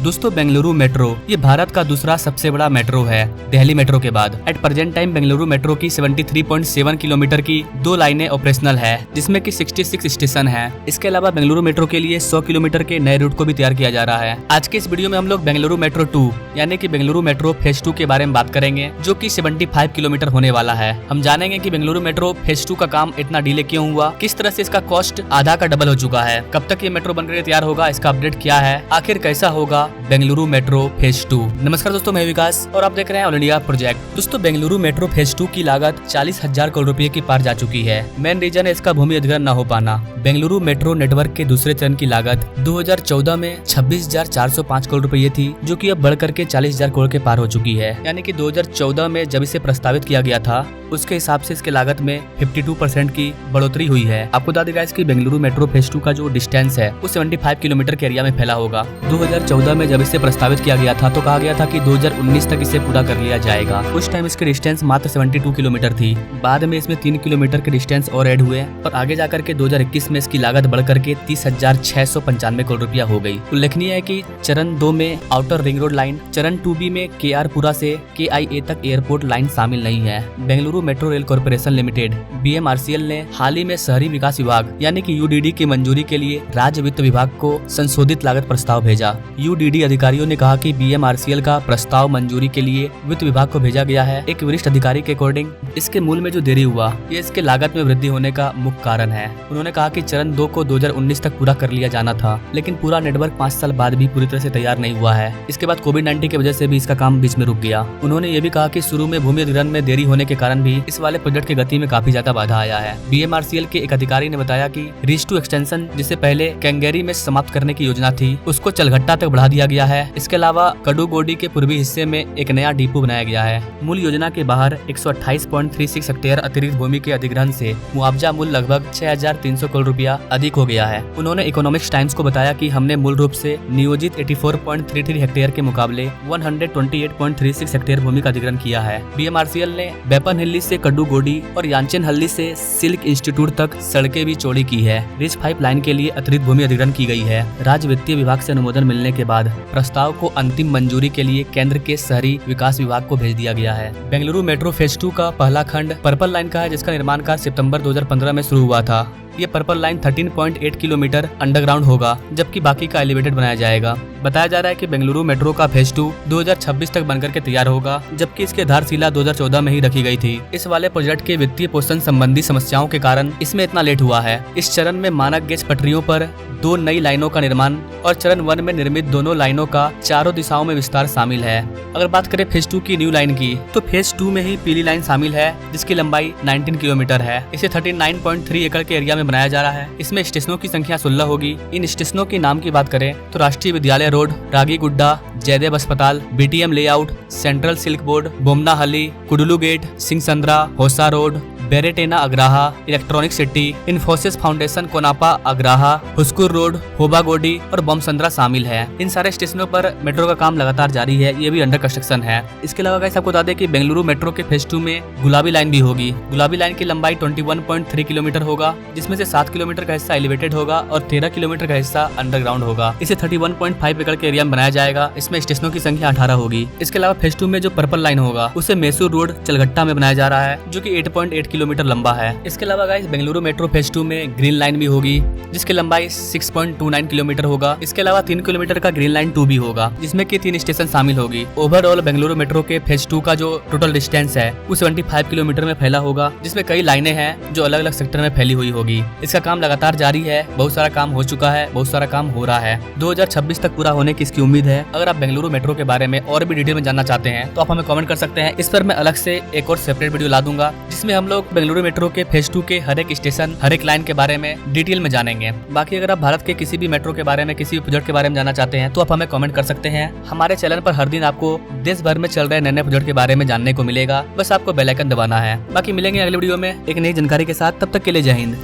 दोस्तों बेंगलुरु मेट्रो ये भारत का दूसरा सबसे बड़ा मेट्रो है दिल्ली मेट्रो के बाद। At present time Bengaluru metro की 73.7 किलोमीटर की 2 लाइनें ऑपरेशनल है, जिसमें कि 66 स्टेशन है। इसके अलावा बेंगलुरु मेट्रो के लिए 100 किलोमीटर के नए रूट को भी तैयार किया जा रहा है। आज के इस वीडियो में हम लोग बेंगलुरु मेट्रो 2 यानी कि बेंगलुरु मेट्रो फेज 2 के बारे में बात करेंगे, जो कि 75 किलोमीटर होने वाला है। हम जानेंगे कि बेंगलुरु मेट्रो फेज 2 का काम इतना डिले क्यों हुआ, किस तरह से इसका कॉस्ट आधा का डबल हो चुका है, कब तक ये मेट्रो बनकर तैयार होगा, इसका अपडेट क्या है, आखिर कैसा होगा बेंगलुरु मेट्रो फेज 2। नमस्कार दोस्तों, मैं विकास और आप देख रहे हैं ऑल इंडिया प्रोजेक्ट। दोस्तों बेंगलुरु मेट्रो फेज 2 की लागत 40,000 करोड़ रुपए की पार जा चुकी है। मेन रीजन है इसका भूमि अधिग्रहण न हो पाना। बेंगलुरु मेट्रो नेटवर्क के दूसरे चरण की लागत 2014 में 26,405 करोड़ रुपए थी, जो कि अब बढ़कर के 40,000 करोड़ के पार हो चुकी है। यानी कि 2014 में जब इसे प्रस्तावित किया गया था उसके हिसाब से इसके लागत में 52% की बढ़ोतरी हुई है। आपको बता देगा इसकी बेंगलुरु मेट्रो फेज 2 का जो डिस्टेंस है वो 75 किलोमीटर के एरिया में फैला होगा। 2014 में जब इसे प्रस्तावित किया गया था तो कहा गया था कि 2019 तक इसे पूरा कर लिया जाएगा। उस टाइम इसकी डिस्टेंस मात्र 72 किलोमीटर थी। बाद में इसमें 3 किलोमीटर के डिस्टेंस और ऐड हुए और आगे जाकर के 2021 में इसकी लागत बढ़कर के 30,695 करोड़ रुपया हो गई। उल्लेखनीय है कि चरण 2 में आउटर रिंग रोड लाइन, चरण 2B में KR-पुरा से KIA तक एयरपोर्ट लाइन शामिल नहीं है। Bengaluru metro rail corporation limited BMRCL ने हाल ही में शहरी विकास विभाग यानी कि UDD की मंजूरी के लिए राज्य वित्त विभाग को संशोधित लागत प्रस्ताव भेजा। UDD अधिकारियों ने कहा कि BMRCL का प्रस्ताव मंजूरी के लिए वित्त विभाग को भेजा गया है। एक वरिष्ठ अधिकारी के अकॉर्डिंग इसके मूल में जो देरी हुआ ये इसके लागत में वृद्धि होने का मुख्य कारण है। उन्होंने कहा कि चरण 2 को 2019 तक पूरा कर लिया जाना था, लेकिन पूरा नेटवर्क 5 साल बाद भी पूरी तरह से तैयार नहीं हुआ है। इसके बाद कोविड-19 की वजह से भी इसका काम बीच में रुक गया। उन्होंने ये भी कहा कि शुरू में भूमि अधिग्रहण में देरी होने के कारण भी इस वाले प्रोजेक्ट की गति में काफी ज्यादा बाधा आया है। BMRCL के एक अधिकारी ने बताया कि रीच टू एक्सटेंशन, जिसे पहले कैंगेरी में समाप्त करने की योजना थी, उसको चलघट्टा तक बढ़ा दिया गया है। इसके अलावा कड़ूगोडी के पूर्वी हिस्से में एक नया डिपो बनाया गया है। मूल योजना के बाहर 128.36 हेक्टेयर अतिरिक्त भूमि के अधिग्रहण से मुआवजा मूल्य लगभग 6,300 करोड़ रुपया अधिक हो गया है। उन्होंने इकोनॉमिक्स टाइम्स को बताया कि हमने मूल रूप से नियोजित 84.33 हेक्टेयर के मुकाबले 128.36 हेक्टेयर भूमि का अधिग्रहण किया है। BMRCL ने बेपनहिल्ली से कड़ूगोडी और यांचेनहल्ली से सिल्क इंस्टीट्यूट तक सड़कें भी चौड़ी की है। रिच पाइपलाइन के लिए अतिरिक्त भूमि अधिग्रहण की गई है। राज्य वित्तीय विभाग से अनुमोदन मिलने के बाद प्रस्ताव को अंतिम मंजूरी के लिए केंद्र के शहरी विकास विभाग को भेज दिया गया है। बेंगलुरु मेट्रो फेज 2 का पहला खंड पर्पल लाइन का है, जिसका निर्माण कार्य सितंबर 2015 में शुरू हुआ था। ये पर्पल लाइन 13.8 किलोमीटर अंडरग्राउंड होगा, जबकि बाकी का एलिवेटेड बनाया जाएगा। बताया जा रहा है कि बेंगलुरु मेट्रो का फेज 2 2026 तक बनकर के तैयार होगा, जबकि इसकी आधारशिला 2014 में ही रखी गई थी। इस वाले प्रोजेक्ट के वित्तीय पोषण संबंधी समस्याओं के कारण इसमें इतना लेट हुआ है। इस चरण में मानक गेज पटरियों पर 2 नई लाइनों का निर्माण और चरण 1 में निर्मित दोनों लाइनों का चारों दिशाओं में विस्तार शामिल है। अगर बात करें फेज 2 की न्यू लाइन की, तो फेज 2 में ही पीली लाइन शामिल है, जिसकी लंबाई 19 किलोमीटर है। इसे 39.3 एकड़ के एरिया में बनाया जा रहा है। इसमें स्टेशनों की संख्या 16 होगी। इन स्टेशनों के नाम की बात करें तो राष्ट्रीय विद्यालय रोड, रागीगुड्डा, जयदेव अस्पताल, BTM layout, central silk board, Bommanahalli, Kudlu gate, Singasandra, Hosa road, Beretena Agrahara, electronic city, Infosys foundation Konappa Agrahara, Huskur road, Hebbagodi और बोमसंद्रा शामिल है। इन सारे स्टेशनों पर मेट्रो का काम लगातार जारी है, ये भी अंडर कंस्ट्रक्शन है। इसके अलावा गाइस आपको बता दें कि बेंगलुरु मेट्रो के फेज 2 में गुलाबी लाइन भी होगी। गुलाबी लाइन की लंबाई 21.3 किलोमीटर होगा, जिसमें से 7 किलोमीटर का हिस्सा एलिवेटेड होगा और 13 किलोमीटर का हिस्सा अंडरग्राउंड होगा। इसे 31.5 एकड़ के एरिया में बनाया जाएगा। इसमें स्टेशनों की संख्या 18 होगी। इसके अलावा फेज 2 में जो पर्पल लाइन होगा उसे मैसूर रोड चलघट्टा में बनाया जा रहा है, जो की 8.8 किलोमीटर लंबा है। इसके अलावा गाइस बेंगलुरु मेट्रो फेज 2 में ग्रीन लाइन भी होगी, जिसकी लंबाई 6.29 किलोमीटर होगा। इसके अलावा 3 किलोमीटर का ग्रीन लाइन 2B होगा, जिसमें कि 3 स्टेशन शामिल होगी। ओवरऑल बेंगलुरु मेट्रो के फेज 2 का जो टोटल डिस्टेंस है वो 75 किलोमीटर में फैला होगा, जिसमें कई लाइनें हैं जो अलग अलग सेक्टर में फैली हुई होगी। इसका काम लगातार जारी है, बहुत सारा काम हो चुका है, बहुत सारा काम हो रहा है। 2026 तक पूरा होने की इसकी उम्मीद है। अगर आप बेंगलुरु मेट्रो के बारे में और भी डिटेल में जानना चाहते हैं तो आप हमें कमेंट कर सकते हैं। इस पर मैं अलग से एक और सेपरेट वीडियो ला दूंगा, जिसमें हम लोग बेंगलुरु मेट्रो के फेज 2 के हर एक स्टेशन, हर एक लाइन के बारे में डिटेल में जानेंगे। बाकी अगर आप भारत के किसी भी मेट्रो के बारे में, किसी भी प्रोजेक्ट के बारे में जानना चाहते हैं तो आप हमें कमेंट कर सकते हैं। हमारे चैनल पर हर दिन आपको देश भर में चल रहे नए नए प्रोजेक्ट के बारे में जानने को मिलेगा। बस आपको बेल आइकन दबाना है। बाकी मिलेंगे अगले वीडियो में एक नई जानकारी के साथ। तब तक के लिए जय हिंद।